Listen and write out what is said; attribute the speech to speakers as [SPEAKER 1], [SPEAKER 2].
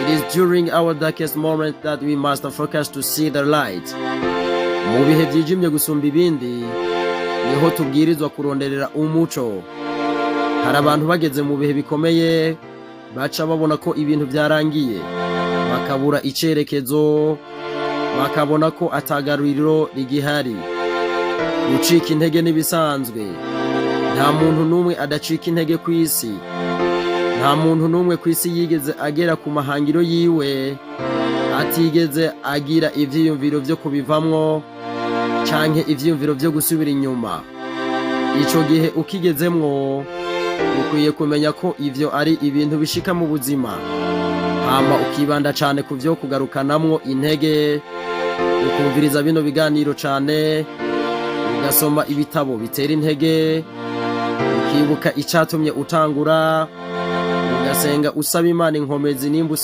[SPEAKER 1] It is during our darkest moment that we must focus to see the light. Mu bihe byijimye gusumba ibindi niho tubwirizwa kuronderera umuco. Hari abantu bageze mu bihe bikomeye baca babona ko ibintu byarangiye, bakabura icerekezo, bakabona ko atagaruriro rigihari. Gucika intege n'ibisanzwe. Nta muntu numwe adacika intege ku isi. Nta muntu numwe ku isi yigeze agera ku mahangiro yiwe atigeze agira ivyiyumviro vyo kubivamwo canke ivyiyumviro vyo gusubira inyuma. Ico gihe ukigezemwo ukwiye kumenya ko ivyo ari ibintu bishika mu buzima, hama ukibanda cane ku vyo kugarukanamwo intege, ukumviriza bino biganiro cane, ugasoma ibitabo bitera intege, ukibuka icatumye utangura, ugasenga usaba Imana inkomezi nimba